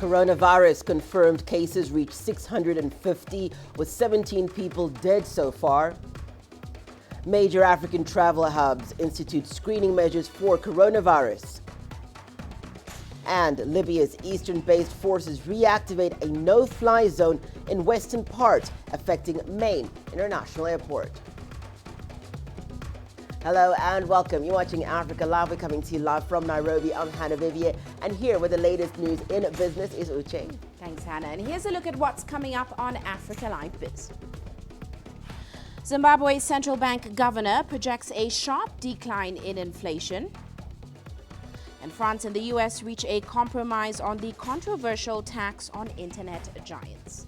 Coronavirus confirmed cases reached 650, with 17 people dead so far. Major African travel hubs institute screening measures for coronavirus. And Libya's eastern-based forces reactivate a no-fly zone in western part, affecting Main International Airport. Hello and welcome. You're watching Africa Live. We're coming to you live from Nairobi. I'm Hannah Viviers, and here with the latest news in business is Uche. Thanks, Hannah. And here's a look at what's coming up on Africa Live Biz. Zimbabwe's central bank governor projects a sharp decline in inflation. And France and the US reach a compromise on the controversial tax on internet giants.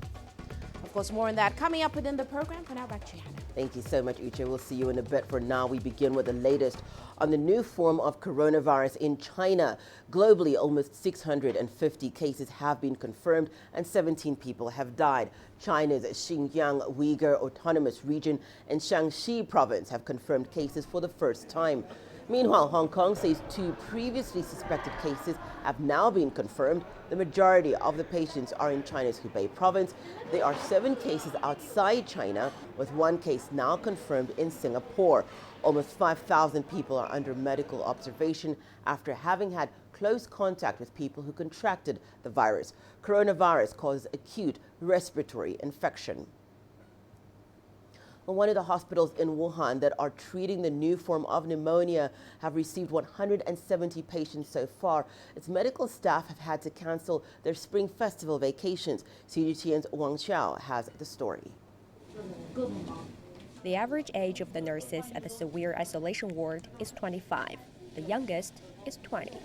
Of course, more on that coming up within the program. For now, back to you, Hannah. Thank you so much, Uche. We'll see you in a bit. For now, we begin with the latest on the new form of coronavirus in China. Globally, almost 650 cases have been confirmed and 17 people have died. China's Xinjiang Uyghur Autonomous Region and Shaanxi Province have confirmed cases for the first time. Meanwhile, Hong Kong says 2 previously suspected cases have now been confirmed. The majority of the patients are in China's Hubei province. There are 7 cases outside China, with 1 case now confirmed in Singapore. Almost 5,000 people are under medical observation after having had close contact with people who contracted the virus. Coronavirus causes acute respiratory infection. One of the hospitals in Wuhan that are treating the new form of pneumonia have received 170 patients so far. Its medical staff have had to cancel their spring festival vacations. CGTN's Wang Xiao has the story. The average age of the nurses at the severe isolation ward is 25. The youngest is 20.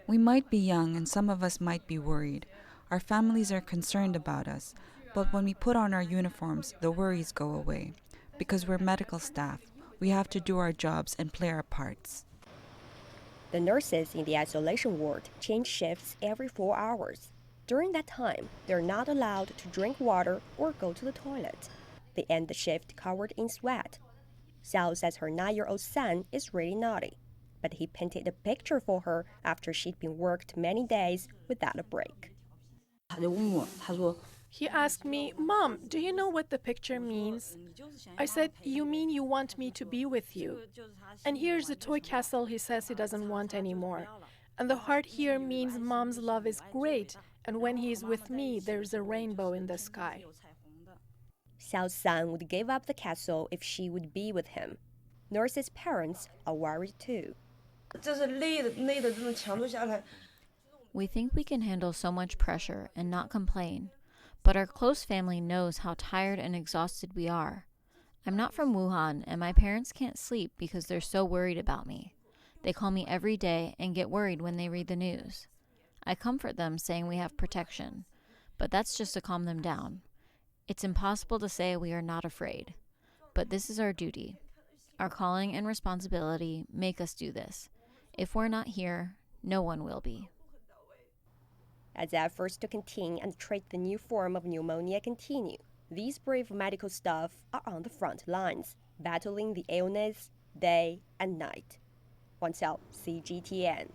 We might be young and some of us might be worried. Our families are concerned about us. But when we put on our uniforms, the worries go away. Because we're medical staff, we have to do our jobs and play our parts. The nurses in the isolation ward change shifts every 4 hours. During that time, they're not allowed to drink water or go to the toilet. They end the shift covered in sweat. Xiao says her 9-year-old son is really naughty, but he painted a picture for her after she'd been worked many days without a break. He asked me, "Mom, do you know what the picture means?" I said, "You mean you want me to be with you?" And here's a toy castle he says he doesn't want anymore. And the heart here means Mom's love is great, and when he's with me, there's a rainbow in the sky. Xiao's son would give up the castle if she would be with him. Nurse's parents are worried too. We think we can handle so much pressure and not complain. But our close family knows how tired and exhausted we are. I'm not from Wuhan, and my parents can't sleep because they're so worried about me. They call me every day and get worried when they read the news. I comfort them saying we have protection, but that's just to calm them down. It's impossible to say we are not afraid, but this is our duty. Our calling and responsibility make us do this. If we're not here, no one will be. As efforts to contain and treat the new form of pneumonia continue, these brave medical staff are on the front lines, battling the illness day and night. Wang Xiao, CGTN.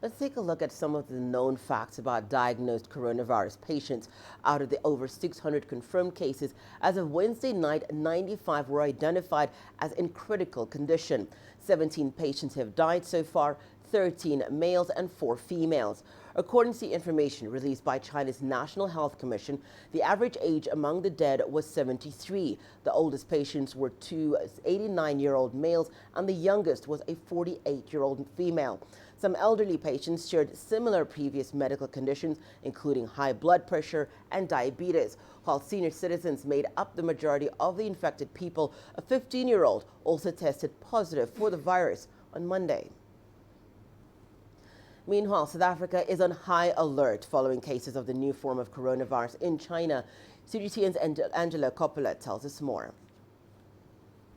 Let's take a look at some of the known facts about diagnosed coronavirus patients. Out of the over 600 confirmed cases, as of Wednesday night, 95 were identified as in critical condition. 17 patients have died so far, 13 males and 4 females. According to the information released by China's National Health Commission, the average age among the dead was 73. The oldest patients were 2 89-year-old males, and the youngest was a 48-year-old female. Some elderly patients shared similar previous medical conditions, including high blood pressure and diabetes, while senior citizens made up the majority of the infected people. A 15-year-old also tested positive for the virus on Monday. Meanwhile, South Africa is on high alert following cases of the new form of coronavirus in China. CGTN's Angela Coppola tells us more.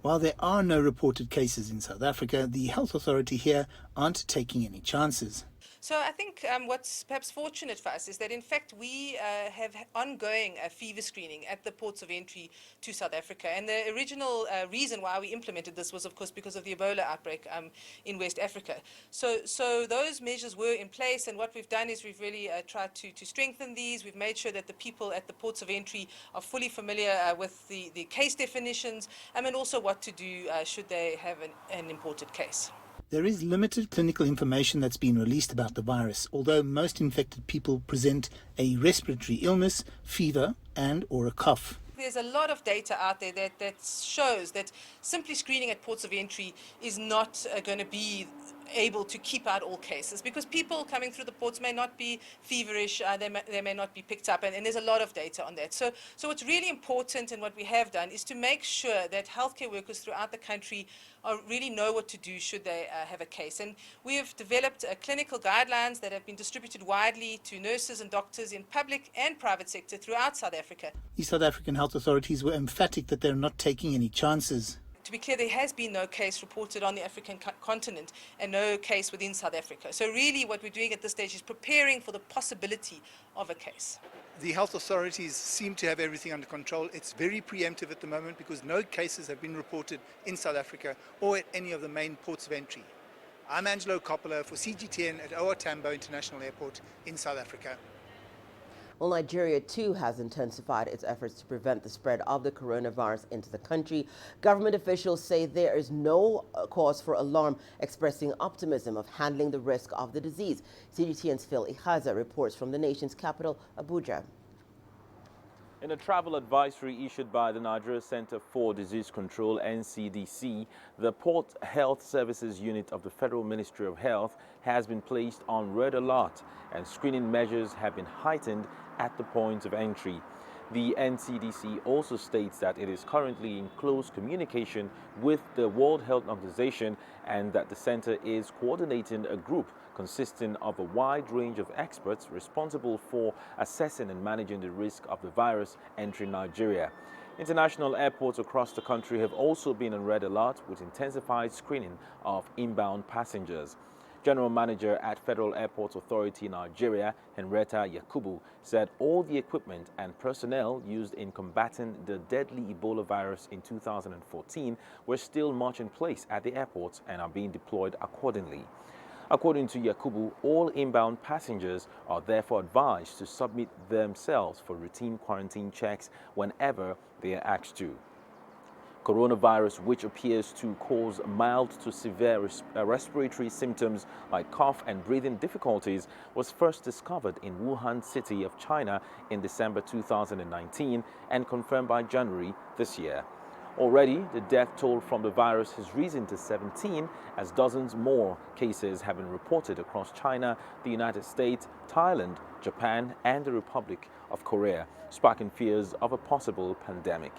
While there are no reported cases in South Africa, the health authority here aren't taking any chances. So I think what's perhaps fortunate for us is that in fact we have ongoing fever screening at the ports of entry to South Africa. And the original reason why we implemented this was of course because of the Ebola outbreak in West Africa. So those measures were in place, and what we've done is we've really tried to strengthen these. We've made sure that the people at the ports of entry are fully familiar with the case definitions and also what to do should they have an imported case. There is limited clinical information that's been released about the virus, although most infected people present a respiratory illness, fever, and/or a cough. There's a lot of data out there that shows that simply screening at ports of entry is not going to be able to keep out all cases, because people coming through the ports may not be feverish, they may not be picked up, and there's a lot of data on that. So what's really important, and what we have done, is to make sure that healthcare workers throughout the country really know what to do should they have a case. And we have developed clinical guidelines that have been distributed widely to nurses and doctors in public and private sector throughout South Africa. The South African health authorities were emphatic that they're not taking any chances. To be clear, there has been no case reported on the African continent and no case within South Africa. So really what we're doing at this stage is preparing for the possibility of a case. The health authorities seem to have everything under control. It's very preemptive at the moment because no cases have been reported in South Africa or at any of the main ports of entry. I'm Angelo Coppola for CGTN at OR Tambo International Airport in South Africa. Well, Nigeria, too, has intensified its efforts to prevent the spread of the coronavirus into the country. Government officials say there is no cause for alarm, expressing optimism of handling the risk of the disease. CGTN's Phil Ihaza reports from the nation's capital, Abuja. In a travel advisory issued by the Nigeria Center for Disease Control, NCDC, the Port Health Services Unit of the Federal Ministry of Health has been placed on red alert, and screening measures have been heightened at the point of entry. The NCDC also states that it is currently in close communication with the World Health Organization and that the center is coordinating a group consisting of a wide range of experts responsible for assessing and managing the risk of the virus entering Nigeria. International airports across the country have also been on red alert with intensified screening of inbound passengers. General Manager at Federal Airports Authority Nigeria, Henrietta Yakubu, said all the equipment and personnel used in combating the deadly Ebola virus in 2014 were still much in place at the airports and are being deployed accordingly. According to Yakubu, all inbound passengers are therefore advised to submit themselves for routine quarantine checks whenever they are asked to. Coronavirus, which appears to cause mild to severe respiratory symptoms like cough and breathing difficulties, was first discovered in Wuhan city of China in December 2019 and confirmed by January this year. Already, the death toll from the virus has risen to 17 as dozens more cases have been reported across China, the United States, Thailand, Japan, and the Republic of Korea, sparking fears of a possible pandemic.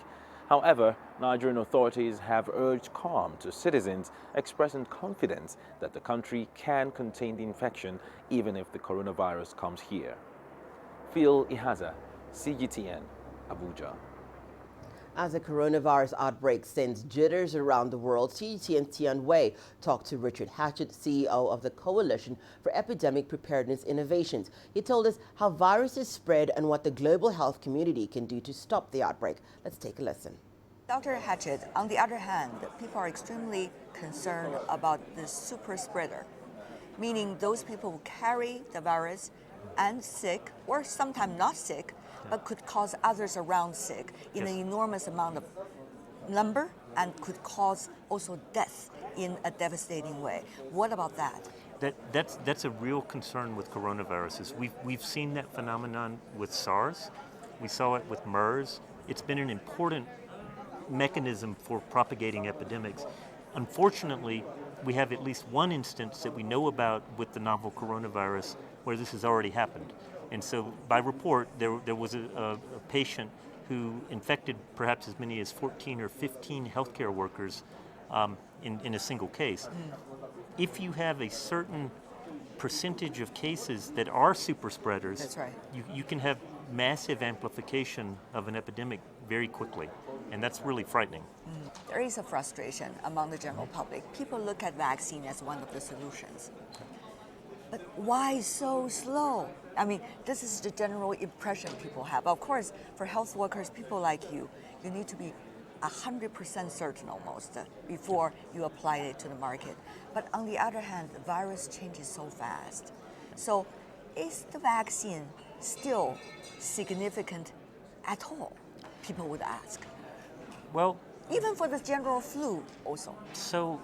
However, Nigerian authorities have urged calm to citizens, expressing confidence that the country can contain the infection even if the coronavirus comes here. Phil Ihaza, CGTN, Abuja. As the coronavirus outbreak sends jitters around the world, CGTN Tian Wei talked to Richard Hatchett, CEO of the Coalition for Epidemic Preparedness Innovations. He told us how viruses spread and what the global health community can do to stop the outbreak. Let's take a listen. Dr. Hatchett, on the other hand, people are extremely concerned about the super spreader, meaning those people who carry the virus and sick, or sometimes not sick, but could cause others around sick in an enormous amount of number and could cause also death in a devastating way. What about that? That's a real concern with coronaviruses. We've seen that phenomenon with SARS. We saw it with MERS. It's been an important mechanism for propagating epidemics. Unfortunately, we have at least one instance that we know about with the novel coronavirus where this has already happened. And so by report, there was a patient who infected perhaps as many as 14 or 15 healthcare workers in a single case. If you have a certain percentage of cases that are super spreaders, that's right. You can have massive amplification of an epidemic very quickly, and that's really frightening. There is a frustration among the general public. People look at vaccine as one of the solutions. But why so slow? I mean, this is the general impression people have. Of course, for health workers, people like you need to be 100% certain almost before you apply it to the market. But on the other hand, the virus changes so fast. So is the vaccine still significant at all? People would ask. Well, even for the general flu also. So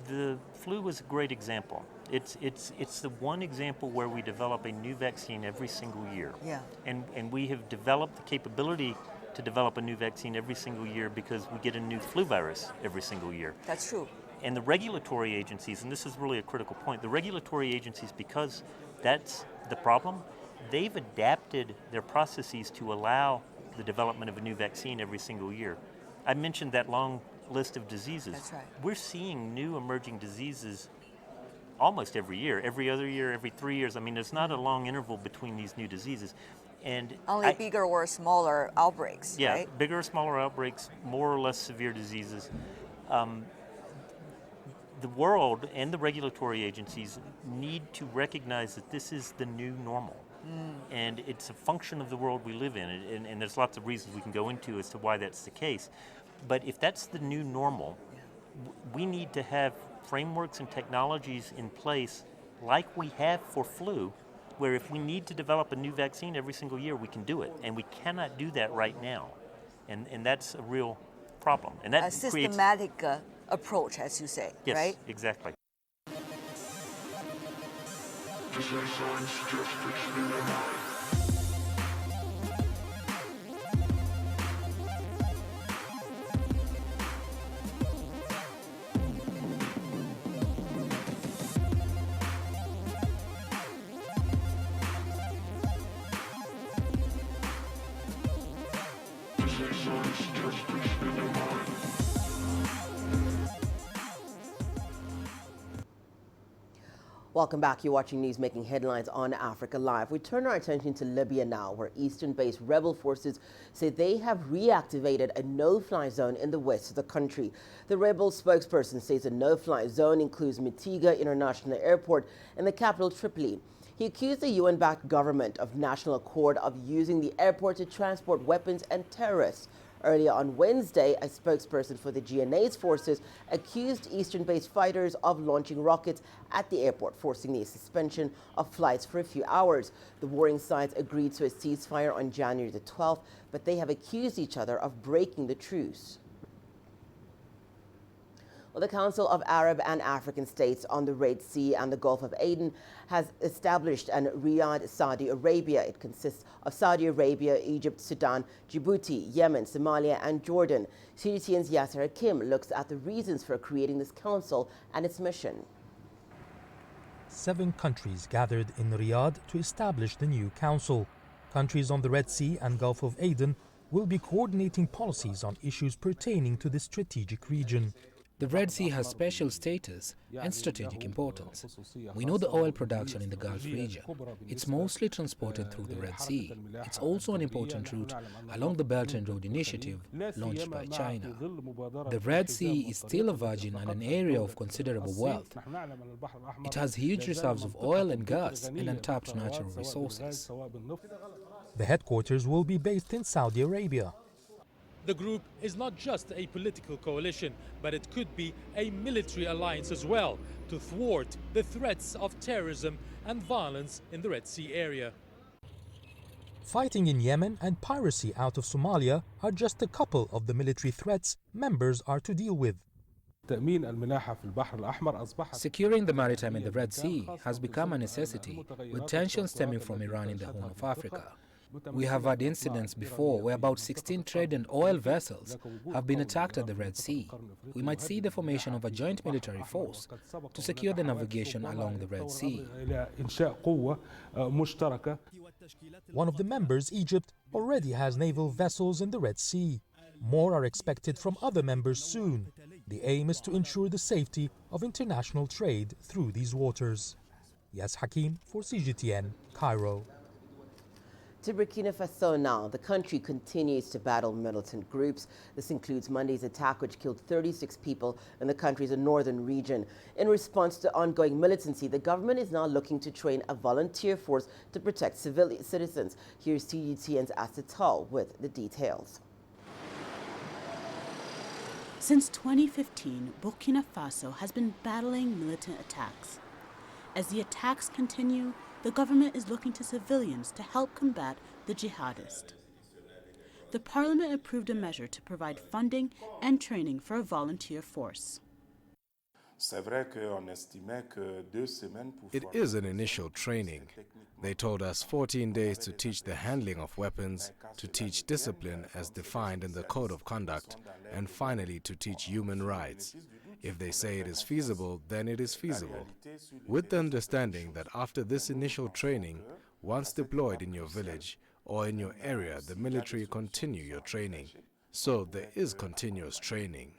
the flu was a great example. It's the one example where we develop a new vaccine every single year. Yeah. And we have developed the capability to develop a new vaccine every single year because we get a new flu virus every single year. That's true. And the regulatory agencies, and this is really a critical point, the regulatory agencies, because that's the problem, they've adapted their processes to allow the development of a new vaccine every single year. I mentioned that long list of diseases. That's right. We're seeing new emerging diseases almost every year, every other year, every 3 years. I mean, there's not a long interval between these new diseases. And only bigger or smaller outbreaks, yeah, right? Bigger or smaller outbreaks, more or less severe diseases. The world and the regulatory agencies need to recognize that this is the new normal. And it's a function of the world we live in, and there's lots of reasons we can go into as to why that's the case. But if that's the new normal, we need to have frameworks and technologies in place like we have for flu, where if we need to develop a new vaccine every single year, we can do it. And we cannot do that right now. And that's a real problem. And that a systematic approach, as you say, yes, right? Yes, exactly. Welcome back. You're watching news making headlines on Africa Live. We turn our attention to Libya now, where eastern-based rebel forces say they have reactivated a no-fly zone in the west of the country. The rebel spokesperson says a no-fly zone includes Mitiga International Airport and the capital Tripoli. He accused the UN-backed government of national accord of using the airport to transport weapons and terrorists. Earlier on Wednesday, a spokesperson for the GNA's forces accused eastern-based fighters of launching rockets at the airport, forcing the suspension of flights for a few hours. The warring sides agreed to a ceasefire on January the 12th, but they have accused each other of breaking the truce. Well, the Council of Arab and African States on the Red Sea and the Gulf of Aden has established an Riyadh, Saudi Arabia. It consists of Saudi Arabia, Egypt, Sudan, Djibouti, Yemen, Somalia, and Jordan. CGTN's Yasser Hakim looks at the reasons for creating this council and its mission. 7 countries gathered in Riyadh to establish the new council. Countries on the Red Sea and Gulf of Aden will be coordinating policies on issues pertaining to this strategic region. The Red Sea has special status and strategic importance. We know the oil production in the Gulf region. It's mostly transported through the Red Sea. It's also an important route along the Belt and Road Initiative launched by China. The Red Sea is still a virgin and an area of considerable wealth. It has huge reserves of oil and gas and untapped natural resources. The headquarters will be based in Saudi Arabia. The group is not just a political coalition, but it could be a military alliance as well to thwart the threats of terrorism and violence in the Red Sea area. Fighting in Yemen and piracy out of Somalia are just a couple of the military threats members are to deal with. Securing the maritime in the Red Sea has become a necessity, with tensions stemming from Iran in the Horn of Africa. We have had incidents before where about 16 trade and oil vessels have been attacked at the Red Sea. We might see the formation of a joint military force to secure the navigation along the Red Sea. One of the members, Egypt, already has naval vessels in the Red Sea. More are expected from other members soon. The aim is to ensure the safety of international trade through these waters. Yas Hakim for CGTN, Cairo. To Burkina Faso now. The country continues to battle militant groups. This includes Monday's attack, which killed 36 people in the country's northern region. In response to ongoing militancy, the government is now looking to train a volunteer force to protect citizens. Here's TGTN's Asatal with the details. Since 2015, Burkina Faso has been battling militant attacks. As the attacks continue, the government is looking to civilians to help combat the jihadists. The parliament approved a measure to provide funding and training for a volunteer force. It is an initial training. They told us 14 days to teach the handling of weapons, to teach discipline as defined in the Code of Conduct, and finally to teach human rights. If they say it is feasible, then it is feasible. With the understanding that after this initial training, once deployed in your village or in your area, the military continue your training. So there is continuous training.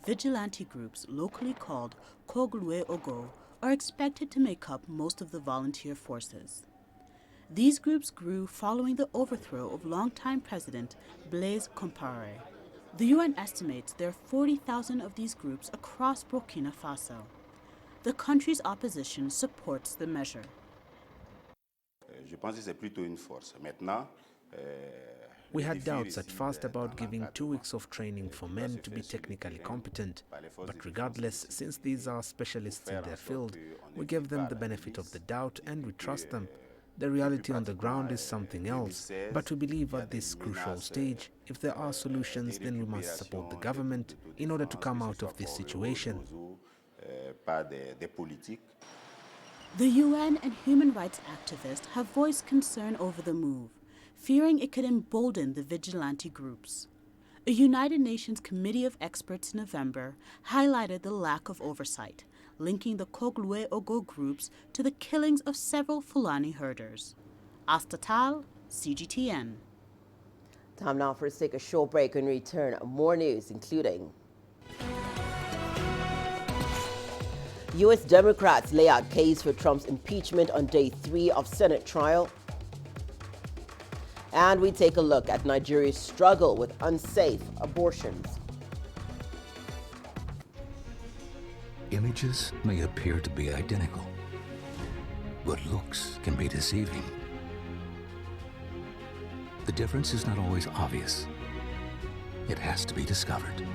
Vigilante groups, locally called Kogluwe Ogo, are expected to make up most of the volunteer forces. These groups grew following the overthrow of longtime President Blaise Compaoré. The UN estimates there are 40,000 of these groups across Burkina Faso. The country's opposition supports the measure. We had doubts at first about giving 2 weeks of training for men to be technically competent, but regardless, since these are specialists in their field, we give them the benefit of the doubt and we trust them. The reality on the ground is something else, but we believe at this crucial stage, if there are solutions, then we must support the government in order to come out of this situation. The UN and human rights activists have voiced concern over the move, fearing it could embolden the vigilante groups. A United Nations Committee of Experts in November highlighted the lack of oversight, linking the Kogluwe Ogo groups to the killings of several Fulani herders. Astatal, CGTN. Time now for us to take a short break and return. More news, including U.S. Democrats lay out case for Trump's impeachment on day 3 of Senate trial. And we take a look at Nigeria's struggle with unsafe abortions. Images may appear to be identical, but looks can be deceiving. The difference is not always obvious. It has to be discovered.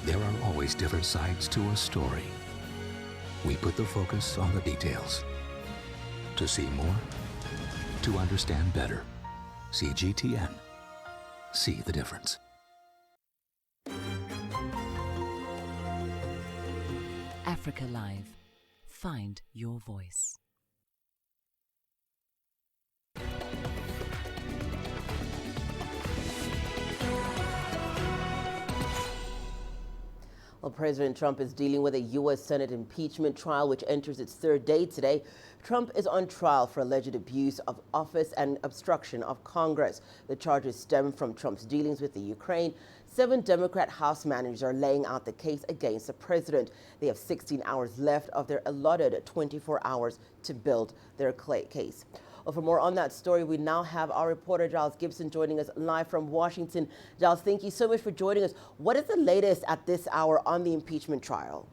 There are always different sides to a story. We put the focus on the details. To see more, to understand better. CGTN. See the difference. Africa Live. Find your voice. Well, President Trump is dealing with a U.S. Senate impeachment trial, which enters its 3rd day today. Trump is on trial for alleged abuse of office and obstruction of Congress. The charges stem from Trump's dealings with the Ukraine. 7 Democrat House managers are laying out the case against the president. They have 16 hours left of their allotted 24 hours to build their case. Well, for more on that story, we now have our reporter Giles Gibson joining us live from Washington. Giles, thank you so much for joining us. What is the latest at this hour on the impeachment trial?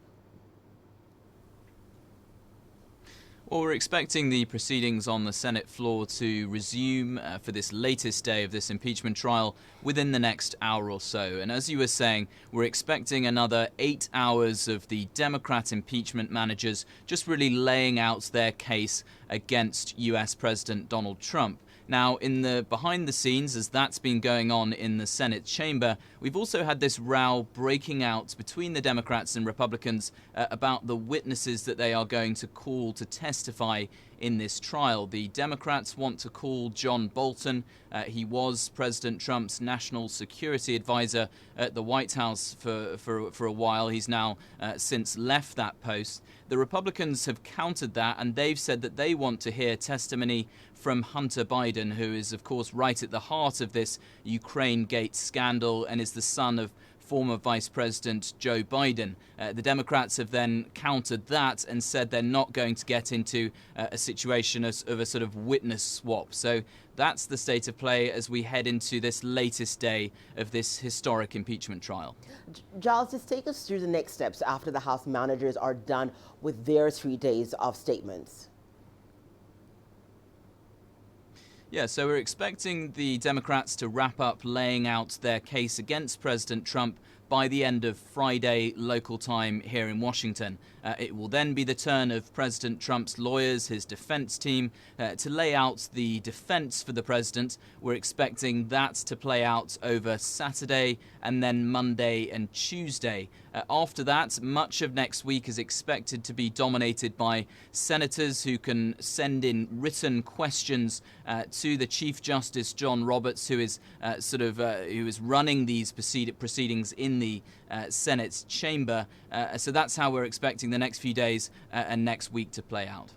Well, we're expecting the proceedings on the Senate floor to resume for this latest day of this impeachment trial within the next hour or so. And as you were saying, we're expecting another 8 hours of the Democrat impeachment managers just really laying out their case against US President Donald Trump. Now, in the behind the scenes, as that's been going on in the Senate chamber, we've also had this row breaking out between the Democrats and Republicans about the witnesses that they are going to call to testify in this trial. The Democrats want to call John Bolton. He was President Trump's national security advisor at the White House for a while. He's now since left that post. The Republicans have countered that, and they've said that they want to hear testimony from Hunter Biden, who is, of course, right at the heart of this Ukraine Gate scandal and is the son of former Vice President Joe Biden. The Democrats have then countered that and said they're not going to get into a situation of a sort of witness swap. So that's the state of play as we head into this latest day of this historic impeachment trial. Giles, just take us through the next steps after the House managers are done with their 3 days of statements. Yeah, so we're expecting the Democrats to wrap up laying out their case against President Trump by the end of Friday local time here in Washington. It will then be the turn of President Trump's lawyers, his defense team, to lay out the defense for the president. We're expecting that to play out over Saturday and then Monday and Tuesday. After that, much of next week is expected to be dominated by senators who can send in written questions to the Chief Justice John Roberts, who is who is running these proceedings in the Senate's chamber. So that's how we're expecting the next few days and next week to play out.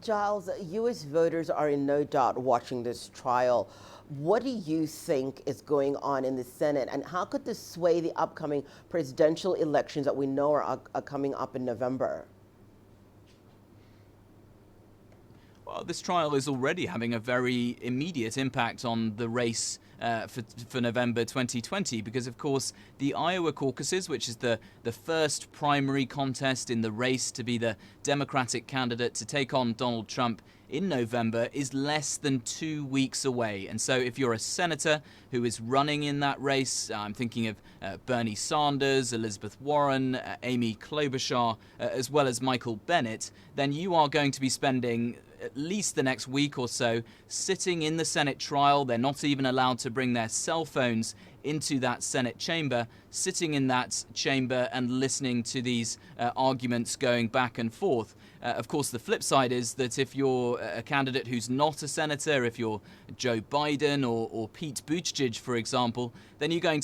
Giles, U.S. voters are in no doubt watching this trial. What do you think is going on in the Senate, and how could this sway the upcoming presidential elections that we know are coming up in November? Well, this trial is already having a very immediate impact on the race for November 2020, because, of course, the Iowa caucuses, which is the first primary contest in the race to be the Democratic candidate to take on Donald Trump in November, is less than 2 weeks away. And so if you're a senator who is running in that race, I'm thinking of Bernie Sanders, Elizabeth Warren, Amy Klobuchar, as well as Michael Bennet, then you are going to be spending at least the next week or so sitting in the Senate trial. They're not even allowed to bring their cell phones into that Senate chamber, sitting in that chamber and listening to these arguments going back and forth. Of course, the flip side is that if you're a candidate who's not a senator, if you're Joe Biden or Pete Buttigieg, for example, then you're going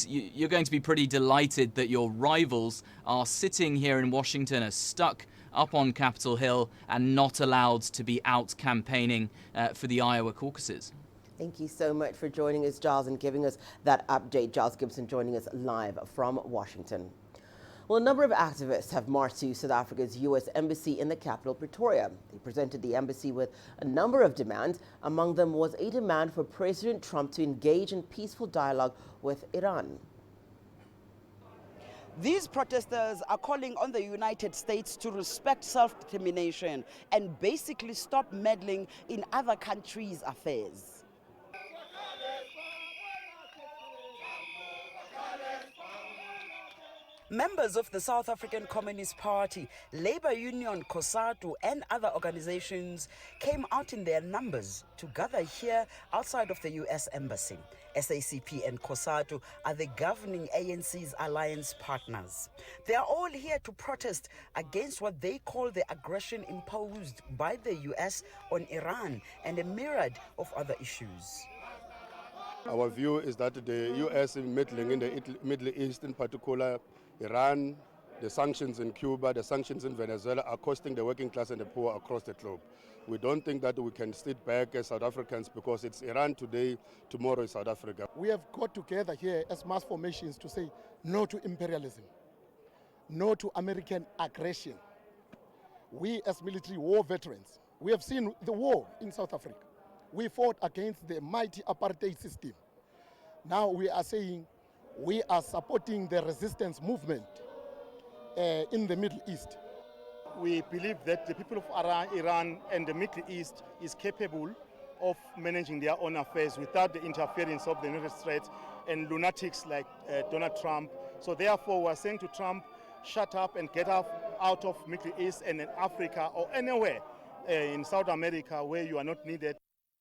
to be pretty delighted that your rivals are sitting here in Washington, are stuck up on Capitol Hill and not allowed to be out campaigning for the Iowa caucuses. Thank you so much for joining us, Giles, and giving us that update. Giles Gibson joining us live from Washington. Well, a number of activists have marched to South Africa's U.S. Embassy in the capital, Pretoria. They presented the embassy with a number of demands. Among them was a demand for President Trump to engage in peaceful dialogue with Iran. These protesters are calling on the United States to respect self-determination and basically stop meddling in other countries' affairs. Members of the South African Communist Party, Labour Union, COSATU and other organizations came out in their numbers to gather here outside of the U.S. Embassy. SACP and COSATU are the governing ANC's alliance partners. They are all here to protest against what they call the aggression imposed by the U.S. on Iran and a myriad of other issues. Our view is that the U.S. is meddling in the Middle East, in particular Iran, the sanctions in Cuba, the sanctions in Venezuela are costing the working class and the poor across the globe. We don't think that we can sit back as South Africans because it's Iran today, tomorrow is South Africa. We have got together here as mass formations to say no to imperialism, no to American aggression. We as military war veterans, we have seen the war in South Africa. We fought against the mighty apartheid system. Now we are saying we are supporting the resistance movement in the Middle East. We believe that the people of Iran and the Middle East is capable of managing their own affairs without the interference of the United States and lunatics like Donald Trump. So therefore, we're saying to Trump, shut up and get out of Middle East and in Africa or anywhere in South America where you are not needed.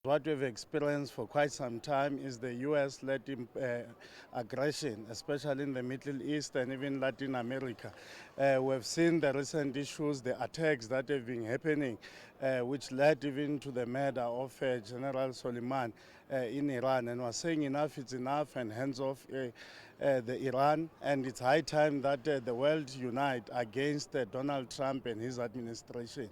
What we've experienced for quite some time is the U.S.-led aggression, especially in the Middle East and even Latin America. We've seen the recent issues, the attacks that have been happening, which led even to the murder of General Soleiman in Iran. And we're saying enough is enough and hands off the Iran. And it's high time that the world unite against Donald Trump and his administration.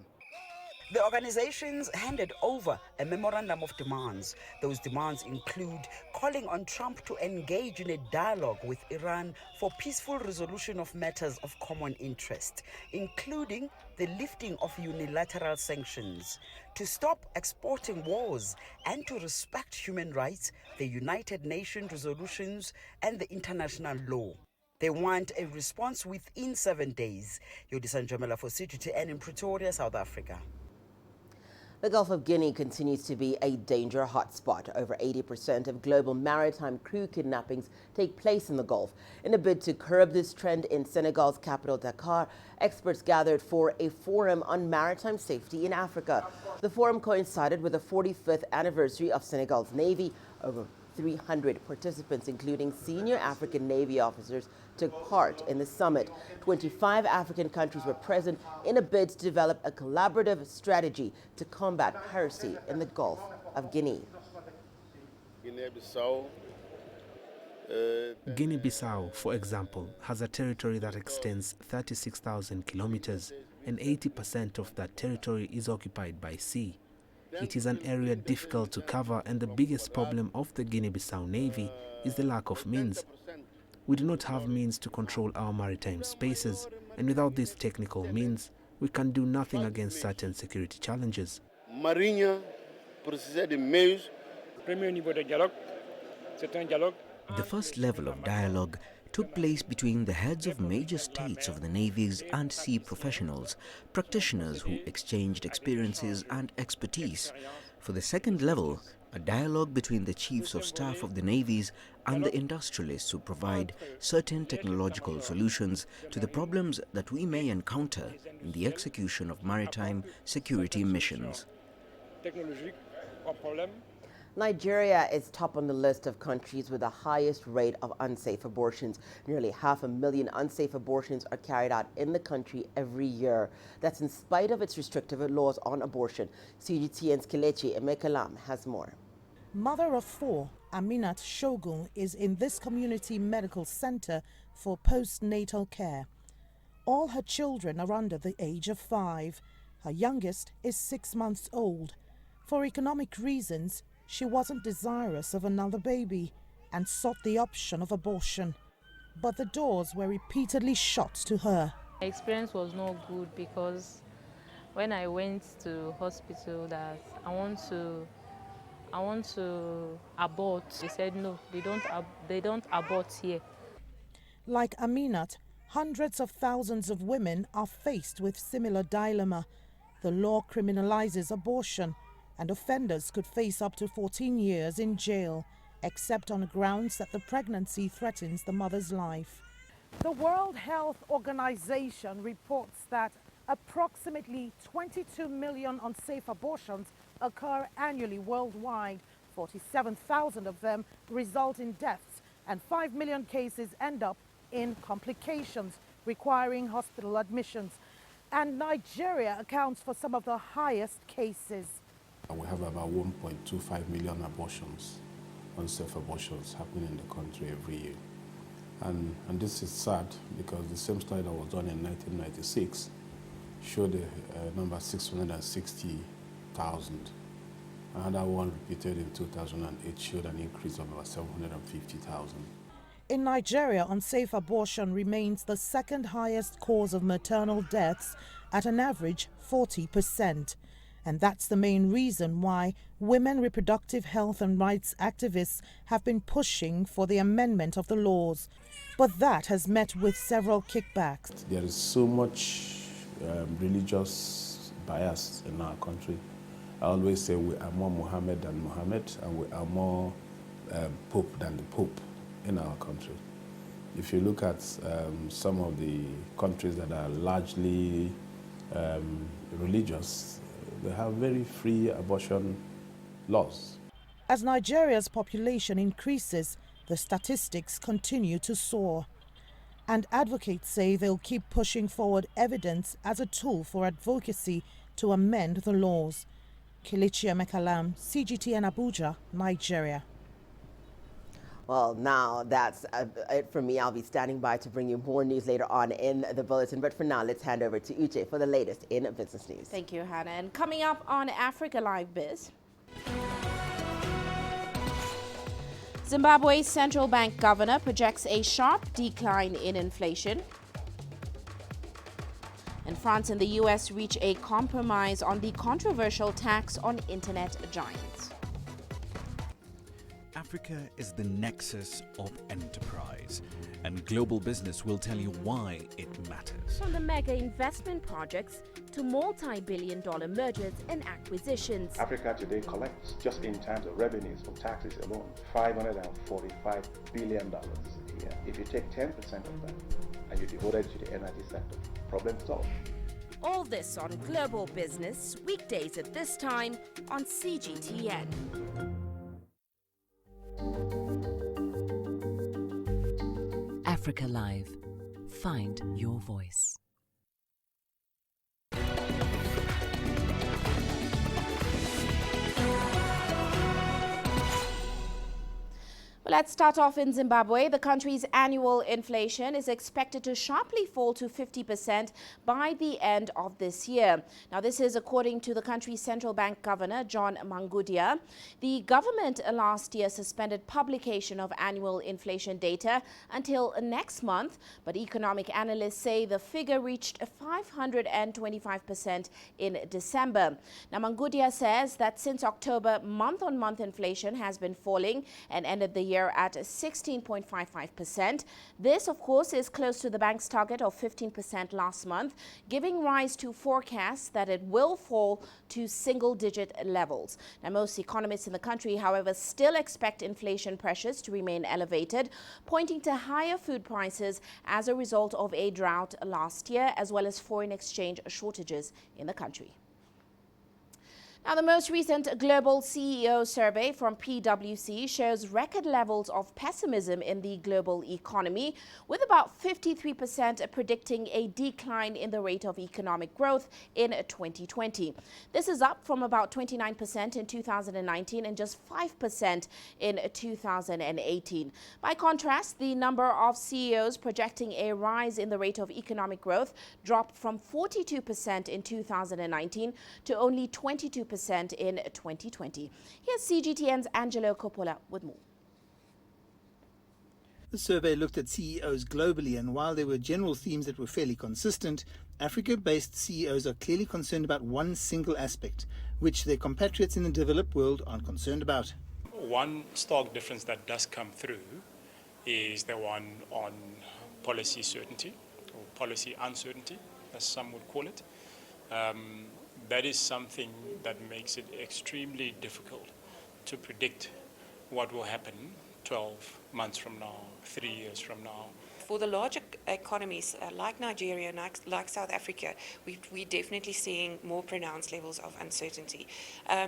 The organizations handed over a memorandum of demands. Those demands include calling on Trump to engage in a dialogue with Iran for peaceful resolution of matters of common interest, including the lifting of unilateral sanctions, to stop exporting wars, and to respect human rights, the United Nations resolutions, and the international law. They want a response within 7 days. Yodisa Njomela for CGTN in Pretoria, South Africa. The Gulf of Guinea continues to be a danger hotspot. Over 80% of global maritime crew kidnappings take place in the Gulf. In a bid to curb this trend in Senegal's capital, Dakar, experts gathered for a forum on maritime safety in Africa. The forum coincided with the 45th anniversary of Senegal's Navy. Over 300 participants, including senior African Navy officers, took part in the summit. 25 African countries were present in a bid to develop a collaborative strategy to combat piracy in the Gulf of Guinea. Guinea-Bissau, for example, has a territory that extends 36,000 kilometers, and 80% of that territory is occupied by sea. It is an area difficult to cover, and the biggest problem of the Guinea-Bissau Navy is the lack of means. We do not have means to control our maritime spaces, and without these technical means, we can do nothing against certain security challenges. The first level of dialogue took place between the heads of major states of the navies and sea professionals, practitioners who exchanged experiences and expertise. For the second level, a dialogue between the chiefs of staff of the navies and the industrialists who provide certain technological solutions to the problems that we may encounter in the execution of maritime security missions. Nigeria is top on the list of countries with the highest rate of unsafe abortions. Nearly 500,000 unsafe abortions are carried out in the country every year. That's in spite of its restrictive laws on abortion. CGTN's Kelechi Emekalam has more. Mother of four, Aminat Shogun is in this community medical center for postnatal care. All her children are under the age of 5. Her youngest is 6 months old. For economic reasons, she wasn't desirous of another baby and sought the option of abortion. But the doors were repeatedly shut to her. My experience was not good because when I went to hospital that I want to abort, they said no, they don't abort here. Like Aminat, hundreds of thousands of women are faced with similar dilemma. The law criminalizes abortion, and offenders could face up to 14 years in jail, except on grounds that the pregnancy threatens the mother's life. The World Health Organization reports that approximately 22 million unsafe abortions occur annually worldwide. 47,000 of them result in deaths, and 5 million cases end up in complications requiring hospital admissions. And Nigeria accounts for some of the highest cases. We have about 1.25 million abortions, unsafe abortions happening in the country every year. And this is sad because the same study that was done in 1996 showed a number 660,000. Another one repeated in 2008 showed an increase of about 750,000. In Nigeria, unsafe abortion remains the second highest cause of maternal deaths at an average 40%. And that's the main reason why women reproductive health and rights activists have been pushing for the amendment of the laws. But that has met with several kickbacks. There is so much religious bias in our country. I always say we are more Muhammad than Muhammad, and we are more Pope than the Pope in our country. If you look at some of the countries that are largely religious, they have very free abortion laws. As Nigeria's population increases, the statistics continue to soar. And advocates say they'll keep pushing forward evidence as a tool for advocacy to amend the laws. Kelechi Emekalam, CGTN Abuja, Nigeria. Well, now that's it for me. I'll be standing by to bring you more news later on in the bulletin. But for now, let's hand over to Uche for the latest in business news. Thank you, Hannah. And coming up on Africa Live Biz, Zimbabwe's central bank governor projects a sharp decline in inflation. And France and the US reach a compromise on the controversial tax on internet giants. Africa is the nexus of enterprise, and global business will tell you why it matters. From the mega investment projects to multi-billion-dollar mergers and acquisitions. Africa today collects, just in terms of revenues from taxes alone, $545 billion a year. If you take 10% of that and you devote it to the energy sector, problem solved. All this on Global Business, weekdays at this time on CGTN. Africa Live. Find your voice. Well, let's start off in Zimbabwe. The country's annual inflation is expected to sharply fall to 50% by the end of this year. Now, this is according to the country's central bank governor, John Mangudia. The government last year suspended publication of annual inflation data until next month, but economic analysts say the figure reached 525% in December. Now, Mangudia says that since October, month-on-month inflation has been falling and ended the year at 16.55%. This, of course, is close to the bank's target of 15% last month, giving rise to forecasts that it will fall to single-digit levels. Now, most economists in the country, however, still expect inflation pressures to remain elevated, pointing to higher food prices as a result of a drought last year, as well as foreign exchange shortages in the country. Now, the most recent global CEO survey from PwC shows record levels of pessimism in the global economy, with about 53% predicting a decline in the rate of economic growth in 2020. This is up from about 29% in 2019 and just 5% in 2018. By contrast, the number of CEOs projecting a rise in the rate of economic growth dropped from 42% in 2019 to only 22% in 2020. Here's CGTN's Angelo Coppola with more. The survey looked at CEOs globally, and while there were general themes that were fairly consistent, Africa-based CEOs are clearly concerned about one single aspect, which their compatriots in the developed world aren't concerned about. One stark difference that does come through is the one on policy certainty, or policy uncertainty, as some would call it. That is something that makes it extremely difficult to predict what will happen 12 months from now, 3 years from now. For the larger economies like Nigeria and like South Africa, we're definitely seeing more pronounced levels of uncertainty.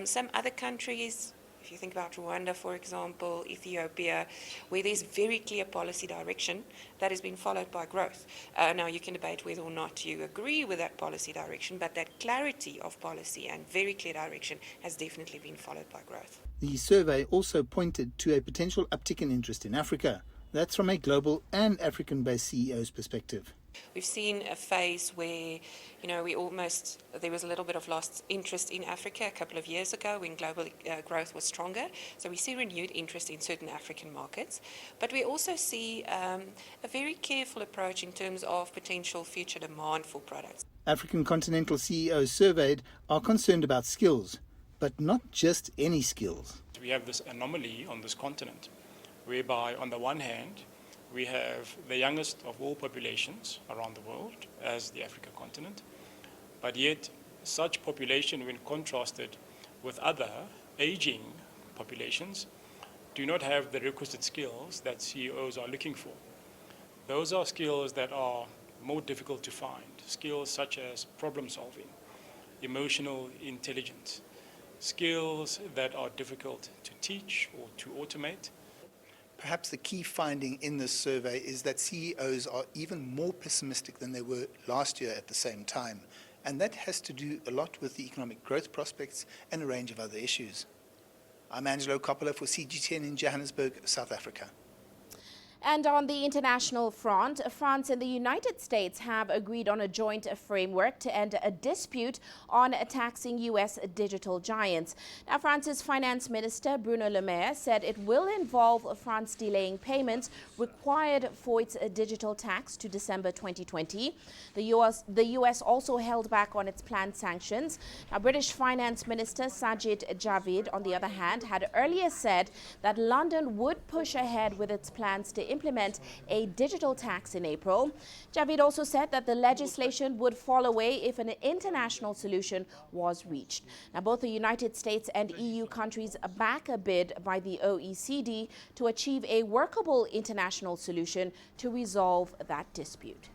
Some other countries, if you think about Rwanda, for example, Ethiopia, where there's very clear policy direction that has been followed by growth. Now, you can debate whether or not you agree with that policy direction, but that clarity of policy and very clear direction has definitely been followed by growth. The survey also pointed to a potential uptick in interest in Africa. That's from a global and African-based CEO's perspective. We've seen a phase where, there was a little bit of lost interest in Africa a couple of years ago when global growth was stronger. So we see renewed interest in certain African markets. But we also see a very careful approach in terms of potential future demand for products. African continental CEOs surveyed are concerned about skills, but not just any skills. We have this anomaly on this continent, whereby on the one hand, we have the youngest of all populations around the world as the African continent, but yet such population, when contrasted with other aging populations, do not have the requisite skills that CEOs are looking for. Those are skills that are more difficult to find, skills such as problem solving, emotional intelligence, skills that are difficult to teach or to automate. Perhaps the key finding in this survey is that CEOs are even more pessimistic than they were last year at the same time. And that has to do a lot with the economic growth prospects and a range of other issues. I'm Angelo Coppola for CGTN in Johannesburg, South Africa. And on the international front, France and the United States have agreed on a joint framework to end a dispute on taxing U.S. digital giants. Now, France's finance minister, Bruno Le Maire, said it will involve France delaying payments required for its digital tax to December 2020. The U.S. also held back on its planned sanctions. Now, British Finance Minister Sajid Javid, on the other hand, had earlier said that London would push ahead with its plans to implement a digital tax in April. Javid also said that the legislation would fall away if an international solution was reached. Now, both the United States and EU countries back a bid by the OECD to achieve a workable international solution to resolve that dispute.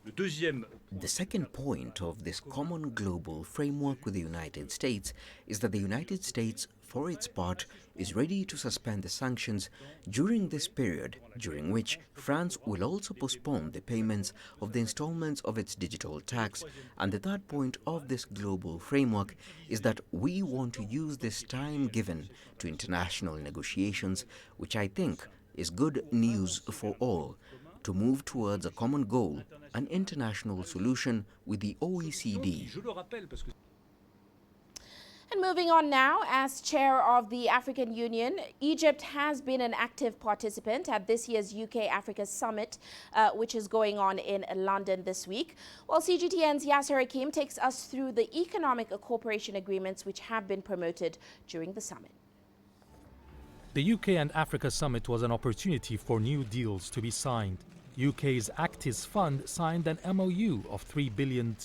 The second point of this common global framework with the United States is that the United States, for its part, is ready to suspend the sanctions during this period, during which France will also postpone the payments of the installments of its digital tax. And the third point of this global framework is that we want to use this time given to international negotiations, which I think is good news for all, to move towards a common goal, an international solution with the OECD. And moving on now, as chair of the African Union, Egypt has been an active participant at this year's UK-Africa Summit, which is going on in London this week. While CGTN's Yasser Hakim takes us through the economic cooperation agreements which have been promoted during the summit. The UK and Africa Summit was an opportunity for new deals to be signed. UK's Actis Fund signed an MOU of £3 billion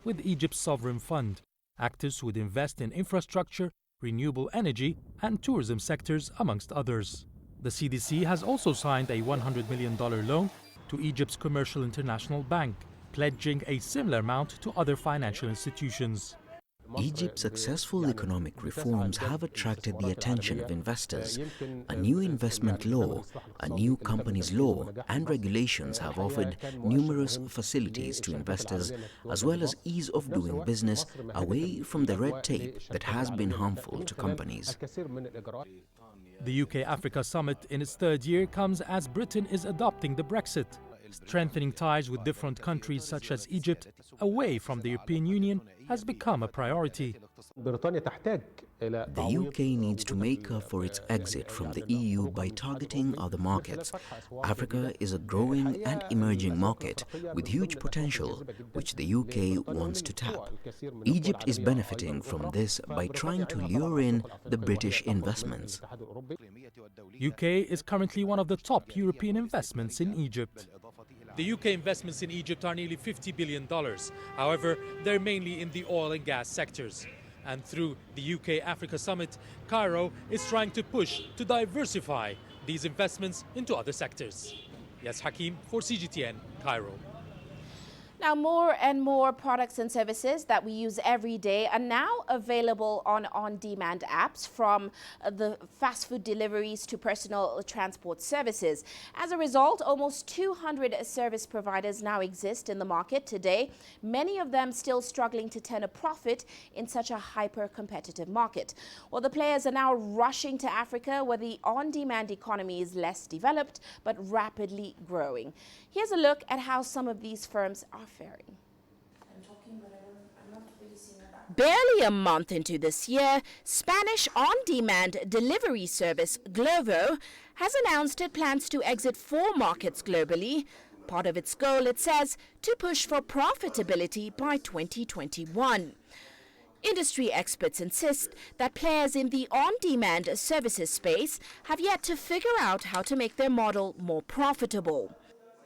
with Egypt's sovereign fund. Actis would invest in infrastructure, renewable energy and tourism sectors, amongst others. The CDC has also signed a $100 million loan to Egypt's Commercial International Bank, pledging a similar amount to other financial institutions. Egypt's successful economic reforms have attracted the attention of investors. A new investment law, a new companies law and regulations have offered numerous facilities to investors, as well as ease of doing business away from the red tape that has been harmful to companies. The UK-Africa Summit in its third year comes as Britain is adopting the Brexit. Strengthening ties with different countries such as Egypt away from the European Union has become a priority. The UK needs to make up for its exit from the EU by targeting other markets. Africa is a growing and emerging market with huge potential, which the UK wants to tap. Egypt is benefiting from this by trying to lure in the British investments. UK is currently one of the top European investments in Egypt. The UK investments in Egypt are nearly $50 billion. However, they're mainly in the oil and gas sectors. And through the UK-Africa Summit, Cairo is trying to push to diversify these investments into other sectors. Yes, Hakim for CGTN, Cairo. Now, more and more products and services that we use every day are now available on on-demand apps, from the fast food deliveries to personal transport services. As a result, almost 200 service providers now exist in the market today, many of them still struggling to turn a profit in such a hyper-competitive market. Well, the players are now rushing to Africa, where the on-demand economy is less developed but rapidly growing. Here's a look at how some of these firms are faring. Barely a month into this year, Spanish on-demand delivery service Glovo has announced it plans to exit 4 markets globally. Part of its goal, it says, to push for profitability by 2021. Industry experts insist that players in the on-demand services space have yet to figure out how to make their model more profitable.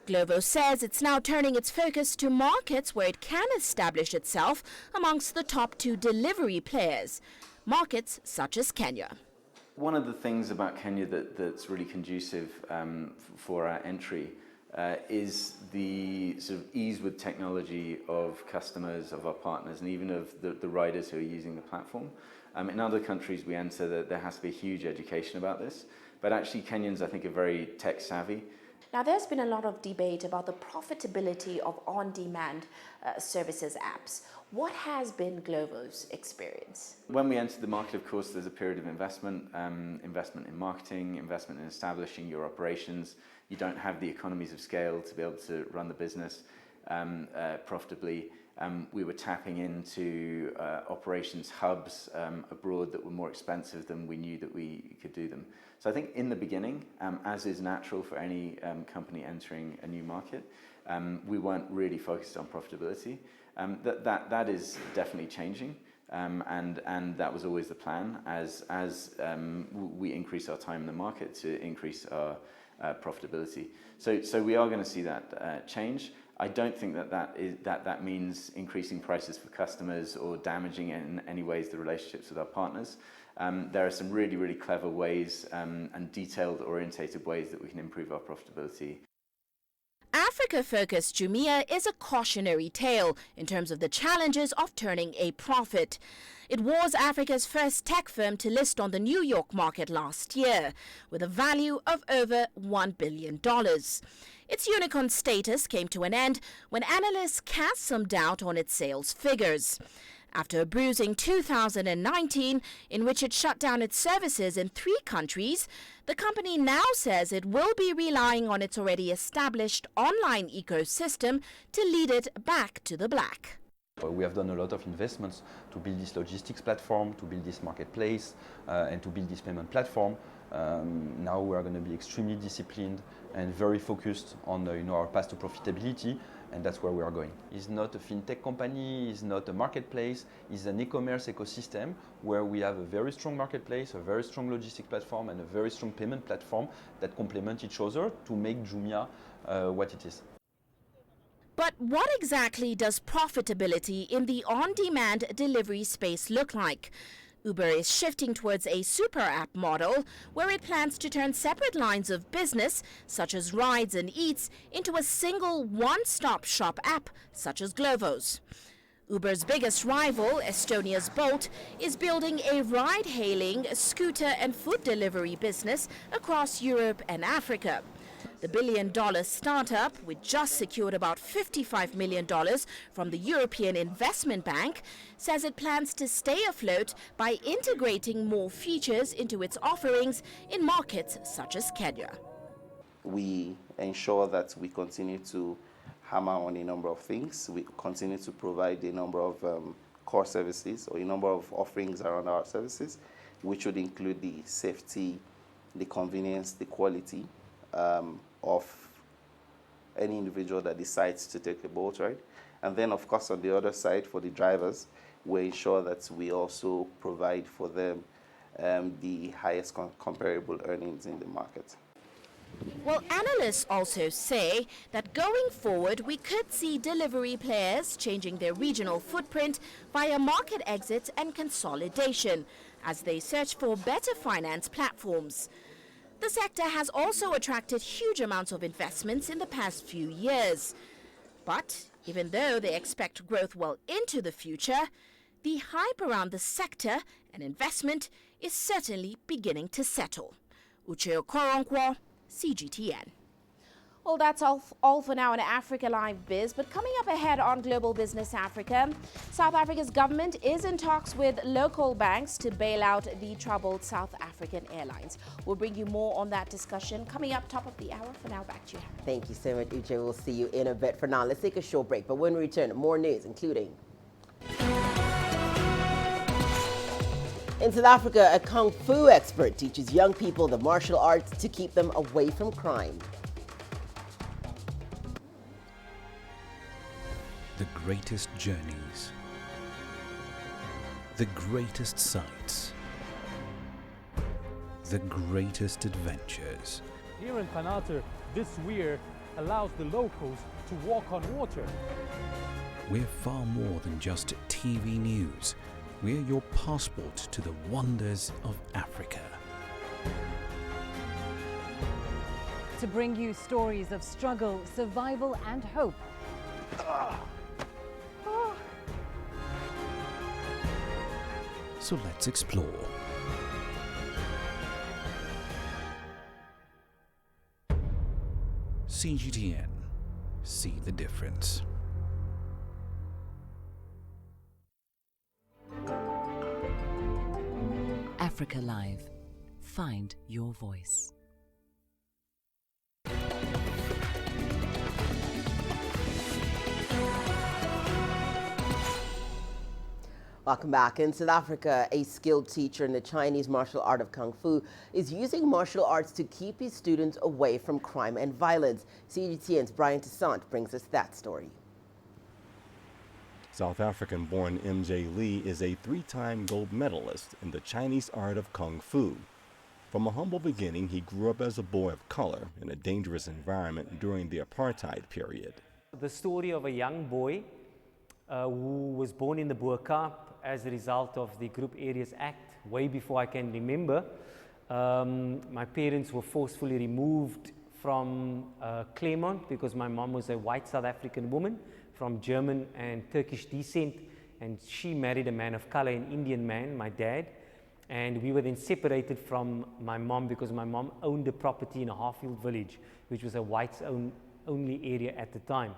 Glovo says it's now turning its focus to markets where it can establish itself amongst the top 2 delivery players, markets such as Kenya. One of the things about Kenya that's really conducive for our entry is the sort of ease with technology of customers, of our partners, and even of the riders who are using the platform. In other countries we enter, there has to be a huge education about this, but actually Kenyans, I think, are very tech savvy. Now, there's been a lot of debate about the profitability of on-demand services apps. What has been Glovo's experience? When we entered the market, of course, there's a period of investment, investment in marketing, investment in establishing your operations. You don't have the economies of scale to be able to run the business profitably. We were tapping into operations hubs abroad that were more expensive than we knew that we could do them. So I think in the beginning, as is natural for any company entering a new market, we weren't really focused on profitability. That is definitely changing, and that was always the plan as we increase our time in the market to increase our profitability. So we are going to see that change. I don't think that means increasing prices for customers or damaging in any ways the relationships with our partners. There are some really, really clever ways and detailed orientated ways that we can improve our profitability. Africa-focused Jumia is a cautionary tale in terms of the challenges of turning a profit. It was Africa's first tech firm to list on the New York market last year, with a value of over $1 billion. Its unicorn status came to an end when analysts cast some doubt on its sales figures. After a bruising 2019, in which it shut down its services in 3 countries, the company now says it will be relying on its already established online ecosystem to lead it back to the black. We have done a lot of investments to build this logistics platform, to build this marketplace, and to build this payment platform. Now we are going to be extremely disciplined and very focused on our path to profitability, and that's where we are going. It's not a fintech company, it's not a marketplace, it's an e-commerce ecosystem where we have a very strong marketplace, a very strong logistics platform, and a very strong payment platform that complement each other to make Jumia what it is. But what exactly does profitability in the on-demand delivery space look like? Uber is shifting towards a super app model where it plans to turn separate lines of business, such as rides and eats, into a single one-stop shop app, such as Glovo's. Uber's biggest rival, Estonia's Bolt, is building a ride-hailing, scooter and food delivery business across Europe and Africa. The billion-dollar startup, which just secured about $55 million from the European Investment Bank, says it plans to stay afloat by integrating more features into its offerings in markets such as Kenya. We ensure that we continue to hammer on a number of things. We continue to provide a number of core services or a number of offerings around our services, which would include the safety, the convenience, the quality of any individual that decides to take a boat ride. And then, of course, on the other side, for the drivers, we ensure that we also provide for them the highest comparable earnings in the market. Well, analysts also say that going forward, we could see delivery players changing their regional footprint via market exits and consolidation as they search for better finance platforms. The sector has also attracted huge amounts of investments in the past few years. But even though they expect growth well into the future, the hype around the sector and investment is certainly beginning to settle. Uche Okoronkwo, CGTN. Well, that's all for now in Africa Live Biz. But coming up ahead on Global Business Africa, South Africa's government is in talks with local banks to bail out the troubled South African airlines. We'll bring you more on that discussion coming up top of the hour. For now, back to you. Thank you so much, Uche. We'll see you in a bit. For now, let's take a short break. But when we return, more news, including... In South Africa, a Kung Fu expert teaches young people the martial arts to keep them away from crime. The greatest journeys, the greatest sights, the greatest adventures. Here in Panata, this weir allows the locals to walk on water. We're far more than just TV news. We're your passport to the wonders of Africa. To bring you stories of struggle, survival and hope. So let's explore. CGTN. See the difference. Africa Live. Find your voice. Welcome back. In South Africa, a skilled teacher in the Chinese martial art of Kung Fu is using martial arts to keep his students away from crime and violence. CGTN's Brian Toussaint brings us that story. South African-born MJ Lee is a three-time gold medalist in the Chinese art of Kung Fu. From a humble beginning, he grew up as a boy of color in a dangerous environment during the apartheid period. The story of a young boy who was born in the Burkina as a result of the Group Areas Act, way before I can remember. My parents were forcefully removed from Claremont because my mom was a white South African woman from German and Turkish descent, and she married a man of color, an Indian man, my dad. And we were then separated from my mom because my mom owned a property in a Harfield village, which was a whites only area at the time.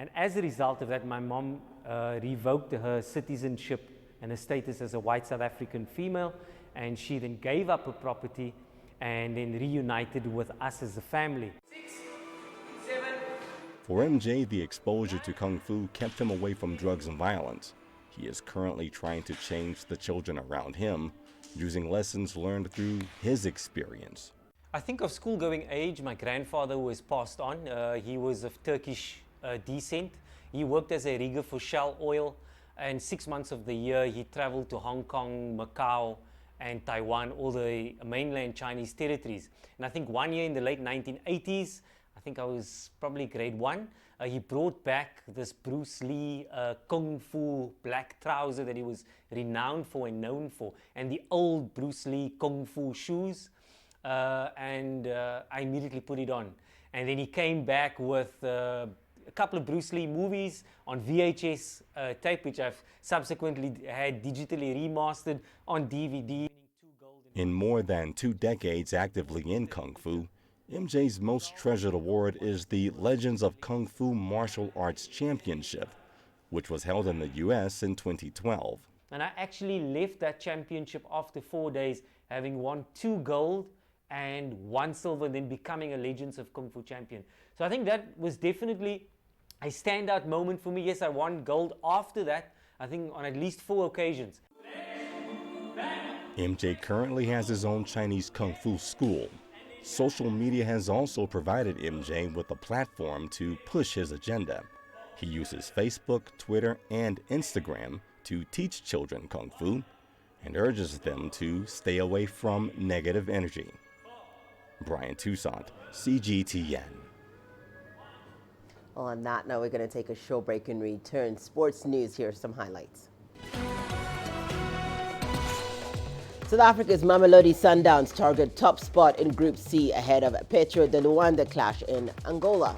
And as a result of that, my mom revoked her citizenship and her status as a white South African female, and she then gave up her property and then reunited with us as a family. For MJ, the exposure to Kung Fu kept him away from drugs and violence. He is currently trying to change the children around him, using lessons learned through his experience. I think of school-going age, my grandfather was passed on. He was of Turkish descent. He worked as a rigger for Shell Oil, and 6 months of the year he traveled to Hong Kong, Macau, and Taiwan, all the mainland Chinese territories. And I think one year in the late 1980s, I think I was probably grade 1, he brought back this Bruce Lee Kung Fu black trouser that he was renowned for and known for, and the old Bruce Lee Kung Fu shoes, and I immediately put it on. And then he came back with a couple of Bruce Lee movies on VHS tape, which I've subsequently had digitally remastered on DVD. In more than 2 decades actively in Kung Fu, MJ's most treasured award is the Legends of Kung Fu Martial Arts Championship, which was held in the U.S. in 2012. And I actually left that championship after 4 days, having won 2 gold and 1 silver, and then becoming a Legends of Kung Fu champion. So I think that was definitely a standout moment for me. Yes, I won gold after that, I think on at least 4 occasions. MJ currently has his own Chinese Kung Fu school. Social media has also provided MJ with a platform to push his agenda. He uses Facebook, Twitter, and Instagram to teach children Kung Fu and urges them to stay away from negative energy. Brian Toussaint, CGTN. Well, on that note, we're going to take a short break and return. Sports news, here are some highlights. South Africa's Mamelodi Sundowns target top spot in Group C ahead of Petro de Luanda clash in Angola.